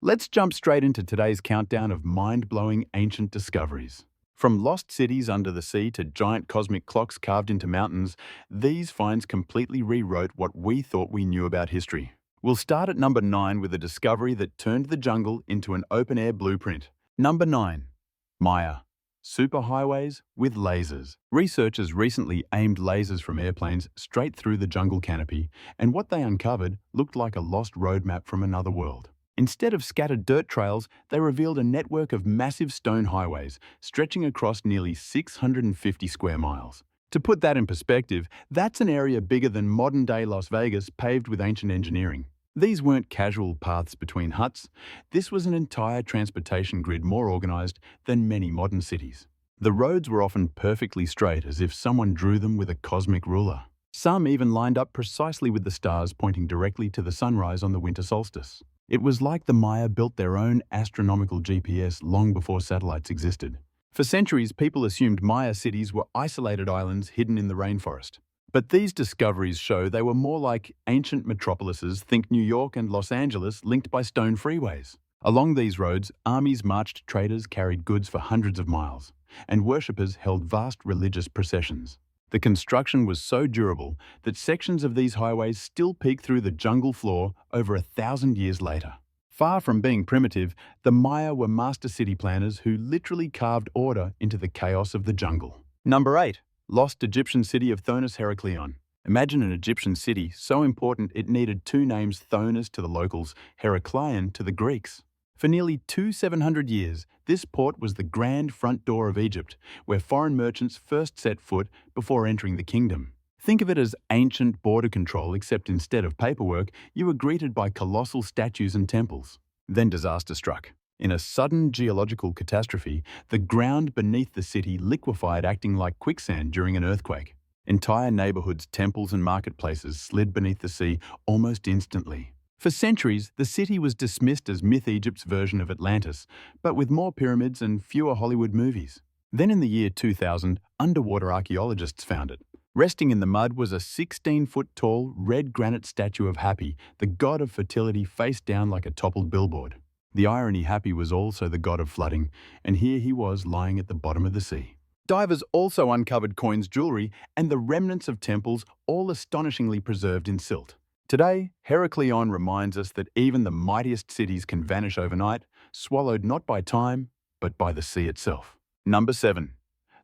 Let's jump straight into today's countdown of mind-blowing ancient discoveries. From lost cities under the sea to giant cosmic clocks carved into mountains, these finds completely rewrote what we thought we knew about history. We'll start at number 9 with a discovery that turned the jungle into an open-air blueprint. Number 9. Maya. Superhighways with lasers. Researchers recently aimed lasers from airplanes straight through the jungle canopy, and what they uncovered looked like a lost roadmap from another world. Instead of scattered dirt trails, they revealed a network of massive stone highways stretching across nearly 650 square miles. To put that in perspective, that's an area bigger than modern-day Las Vegas paved with ancient engineering. These weren't casual paths between huts. This was an entire transportation grid more organized than many modern cities. The roads were often perfectly straight, as if someone drew them with a cosmic ruler. Some even lined up precisely with the stars pointing directly to the sunrise on the winter solstice. It was like the Maya built their own astronomical GPS long before satellites existed. For centuries, people assumed Maya cities were isolated islands hidden in the rainforest. But these discoveries show they were more like ancient metropolises, think New York and Los Angeles, linked by stone freeways. Along these roads, armies marched, traders carried goods for hundreds of miles, and worshippers held vast religious processions. The construction was so durable that sections of these highways still peek through the jungle floor over 1,000 years later. Far from being primitive, the Maya were master city planners who literally carved order into the chaos of the jungle. Number 8. Lost Egyptian city of Thonis-Heracleion. Imagine an Egyptian city so important it needed two names: Thonis to the locals, Heracleion to the Greeks. For nearly 700 years, this port was the grand front door of Egypt, where foreign merchants first set foot before entering the kingdom. Think of it as ancient border control, except instead of paperwork, you were greeted by colossal statues and temples. Then disaster struck. In a sudden geological catastrophe, the ground beneath the city liquefied, acting like quicksand during an earthquake. Entire neighborhoods, temples, and marketplaces slid beneath the sea almost instantly. For centuries, the city was dismissed as Myth Egypt's version of Atlantis, but with more pyramids and fewer Hollywood movies. Then in the year 2000, underwater archaeologists found it. Resting in the mud was a 16-foot-tall red granite statue of Hapi, the god of fertility, face down like a toppled billboard. The irony, Hapi was also the god of flooding, and here he was lying at the bottom of the sea. Divers also uncovered coins, jewelry, and the remnants of temples, all astonishingly preserved in silt. Today, Heracleion reminds us that even the mightiest cities can vanish overnight, swallowed not by time, but by the sea itself. Number 7.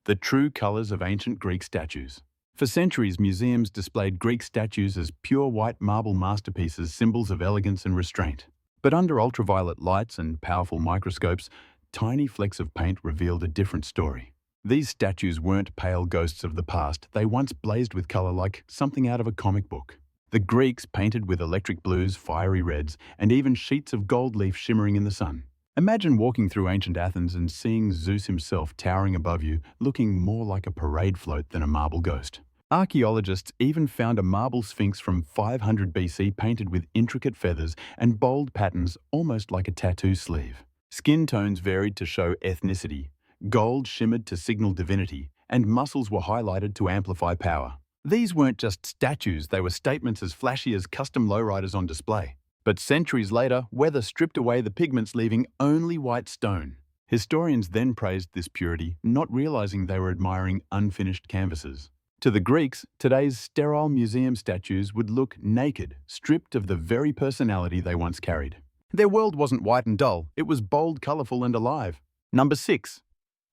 The true colors of ancient Greek statues. For centuries, museums displayed Greek statues as pure white marble masterpieces, symbols of elegance and restraint. But under ultraviolet lights and powerful microscopes, tiny flecks of paint revealed a different story. These statues weren't pale ghosts of the past. They once blazed with color like something out of a comic book. The Greeks painted with electric blues, fiery reds, and even sheets of gold leaf shimmering in the sun. Imagine walking through ancient Athens and seeing Zeus himself towering above you, looking more like a parade float than a marble ghost. Archaeologists even found a marble sphinx from 500 BC painted with intricate feathers and bold patterns, almost like a tattoo sleeve. Skin tones varied to show ethnicity, gold shimmered to signal divinity, and muscles were highlighted to amplify power. These weren't just statues, they were statements as flashy as custom lowriders on display. But centuries later, weather stripped away the pigments, leaving only white stone. Historians then praised this purity, not realizing they were admiring unfinished canvases. To the Greeks, today's sterile museum statues would look naked, stripped of the very personality they once carried. Their world wasn't white and dull, it was bold, colorful, and alive. Number 6.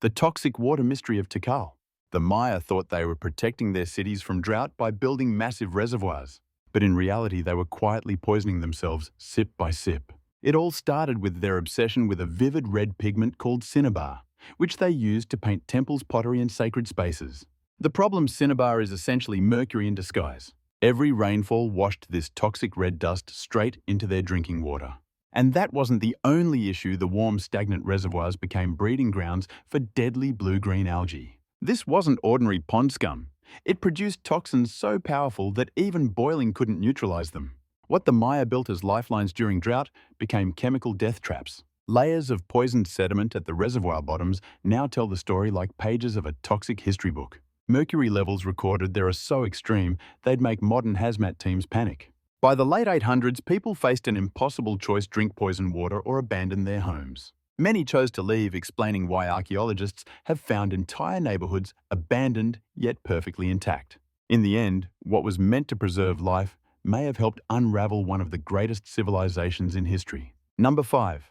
The toxic water mystery of Tikal. The Maya thought they were protecting their cities from drought by building massive reservoirs. But in reality, they were quietly poisoning themselves, sip by sip. It all started with their obsession with a vivid red pigment called cinnabar, which they used to paint temples, pottery, and sacred spaces. The problem: cinnabar is essentially mercury in disguise. Every rainfall washed this toxic red dust straight into their drinking water. And that wasn't the only issue. The warm, stagnant reservoirs became breeding grounds for deadly blue-green algae. This wasn't ordinary pond scum. It produced toxins so powerful that even boiling couldn't neutralize them. What the Maya built as lifelines during drought became chemical death traps. Layers of poisoned sediment at the reservoir bottoms now tell the story like pages of a toxic history book. Mercury levels recorded there are so extreme, they'd make modern hazmat teams panic. By the late 800s, people faced an impossible choice: drink poisoned water or abandon their homes. Many chose to leave, explaining why archaeologists have found entire neighborhoods abandoned yet perfectly intact. In the end, what was meant to preserve life may have helped unravel one of the greatest civilizations in history. Number 5.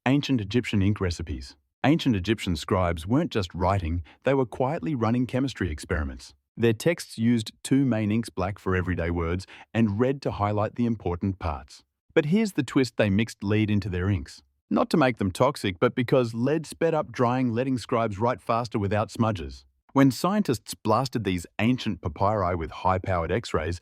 Ancient Egyptian ink recipes. Ancient Egyptian scribes weren't just writing, they were quietly running chemistry experiments. Their texts used two main inks, black for everyday words and red to highlight the important parts. But here's the twist: they mixed lead into their inks. Not to make them toxic, but because lead sped up drying, letting scribes write faster without smudges. When scientists blasted these ancient papyri with high-powered X-rays,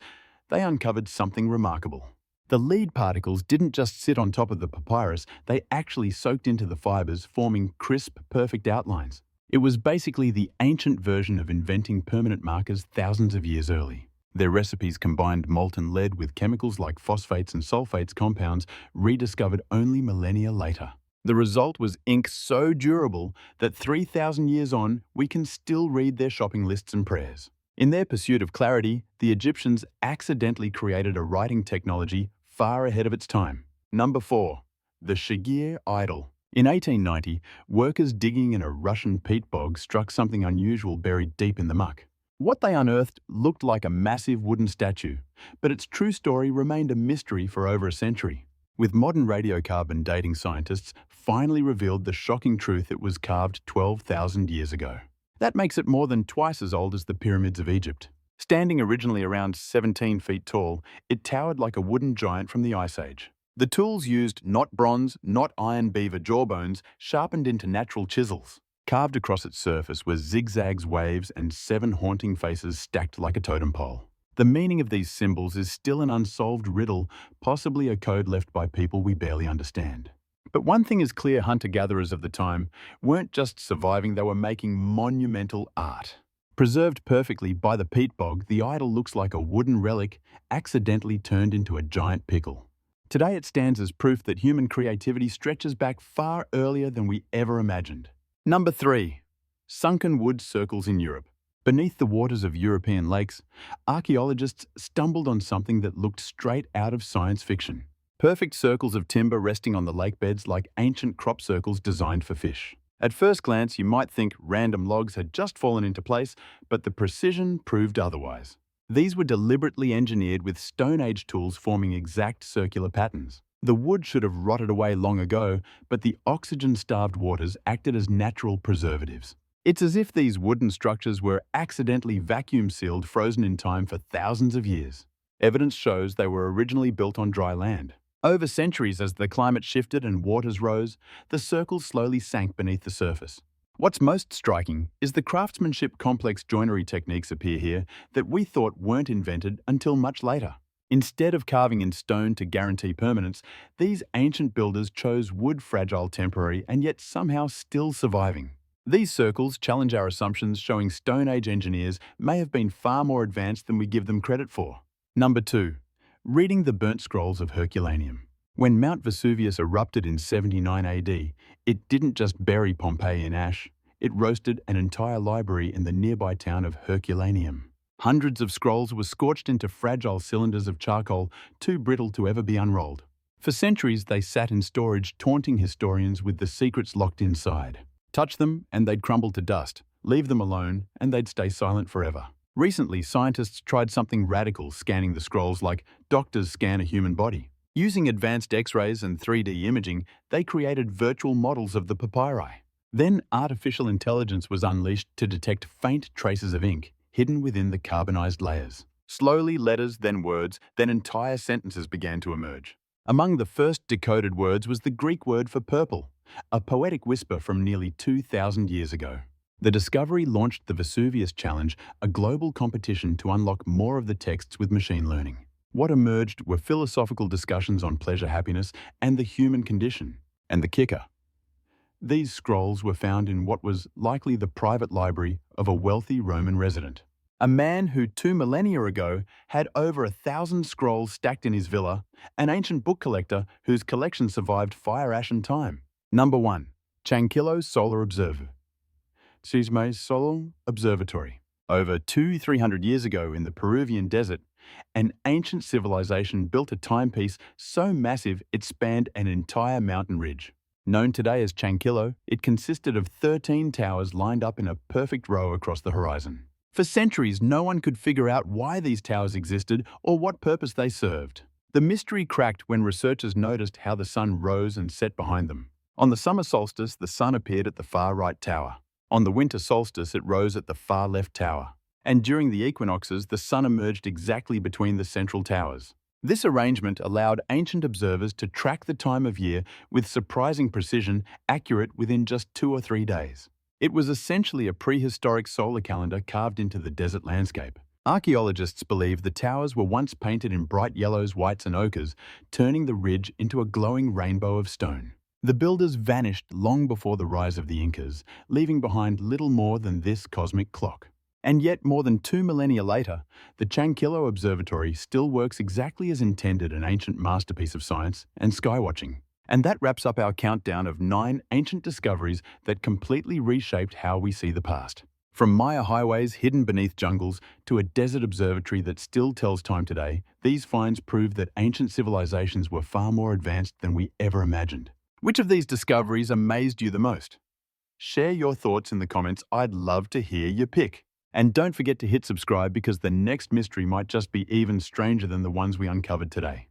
they uncovered something remarkable. The lead particles didn't just sit on top of the papyrus, they actually soaked into the fibers, forming crisp, perfect outlines. It was basically the ancient version of inventing permanent markers thousands of years early. Their recipes combined molten lead with chemicals like phosphates and sulfates, compounds rediscovered only millennia later. The result was ink so durable that 3,000 years on, we can still read their shopping lists and prayers. In their pursuit of clarity, the Egyptians accidentally created a writing technology far ahead of its time. Number 4. The Shigir Idol. In 1890, workers digging in a Russian peat bog struck something unusual buried deep in the muck. What they unearthed looked like a massive wooden statue, but its true story remained a mystery for over a century. With modern radiocarbon dating, scientists finally revealed the shocking truth: it was carved 12,000 years ago. That makes it more than twice as old as the pyramids of Egypt. Standing originally around 17 feet tall, it towered like a wooden giant from the Ice Age. The tools used not bronze, not iron beaver jawbones, sharpened into natural chisels. Carved across its surface were zigzags, waves, and 7 haunting faces stacked like a totem pole. The meaning of these symbols is still an unsolved riddle, possibly a code left by people we barely understand. But one thing is clear: hunter-gatherers of the time weren't just surviving, they were making monumental art. Preserved perfectly by the peat bog, the idol looks like a wooden relic accidentally turned into a giant pickle. Today it stands as proof that human creativity stretches back far earlier than we ever imagined. Number 3. Sunken wood circles in Europe. Beneath the waters of European lakes, archaeologists stumbled on something that looked straight out of science fiction. Perfect circles of timber resting on the lake beds like ancient crop circles designed for fish. At first glance, you might think random logs had just fallen into place, but the precision proved otherwise. These were deliberately engineered with Stone Age tools, forming exact circular patterns. The wood should have rotted away long ago, but the oxygen-starved waters acted as natural preservatives. It's as if these wooden structures were accidentally vacuum-sealed, frozen in time for thousands of years. Evidence shows they were originally built on dry land. Over centuries, as the climate shifted and waters rose, the circles slowly sank beneath the surface. What's most striking is the craftsmanship. Complex joinery techniques appear here that we thought weren't invented until much later. Instead of carving in stone to guarantee permanence, these ancient builders chose wood, fragile, temporary, and yet somehow still surviving. These circles challenge our assumptions, showing Stone Age engineers may have been far more advanced than we give them credit for. Number 2. Reading the Burnt Scrolls of Herculaneum. When Mount Vesuvius erupted in 79 AD, it didn't just bury Pompeii in ash, it roasted an entire library in the nearby town of Herculaneum. Hundreds of scrolls were scorched into fragile cylinders of charcoal, too brittle to ever be unrolled. For centuries, they sat in storage, taunting historians with the secrets locked inside. Touch them, and they'd crumble to dust. Leave them alone, and they'd stay silent forever. Recently, scientists tried something radical, scanning the scrolls like doctors scan a human body. Using advanced X-rays and 3D imaging, they created virtual models of the papyri. Then artificial intelligence was unleashed to detect faint traces of ink hidden within the carbonized layers. Slowly, letters, then words, then entire sentences began to emerge. Among the first decoded words was the Greek word for purple, a poetic whisper from nearly 2,000 years ago. The discovery launched the Vesuvius Challenge, a global competition to unlock more of the texts with machine learning. What emerged were philosophical discussions on pleasure, happiness, and the human condition. And the kicker: these scrolls were found in what was likely the private library of a wealthy Roman resident. A man who 2 millennia ago had over 1,000 scrolls stacked in his villa, an ancient book collector whose collection survived fire, ash, and time. Number 1. Chankillo Solar Observatory. Over 200-300 years ago in the Peruvian desert, An ancient civilization built a timepiece so massive it spanned an entire mountain ridge. Known today as Chankillo, it consisted of 13 towers lined up in a perfect row across the horizon. For centuries, no one could figure out why these towers existed or what purpose they served. The mystery cracked when researchers noticed how the sun rose and set behind them. On the summer solstice, the sun appeared at the far right tower. On the winter solstice, it rose at the far left tower. And during the equinoxes, the sun emerged exactly between the central towers. This arrangement allowed ancient observers to track the time of year with surprising precision, accurate within just 2 or 3 days. It was essentially a prehistoric solar calendar carved into the desert landscape. Archaeologists believe the towers were once painted in bright yellows, whites, and ochres, turning the ridge into a glowing rainbow of stone. The builders vanished long before the rise of the Incas, leaving behind little more than this cosmic clock. And yet, more than 2 millennia later, the Chankillo Observatory still works exactly as intended, an ancient masterpiece of science and skywatching. And that wraps up our countdown of 9 ancient discoveries that completely reshaped how we see the past. From Maya highways hidden beneath jungles to a desert observatory that still tells time today, these finds prove that ancient civilizations were far more advanced than we ever imagined. Which of these discoveries amazed you the most? Share your thoughts in the comments. I'd love to hear your pick. And don't forget to hit subscribe because the next mystery might just be even stranger than the ones we uncovered today.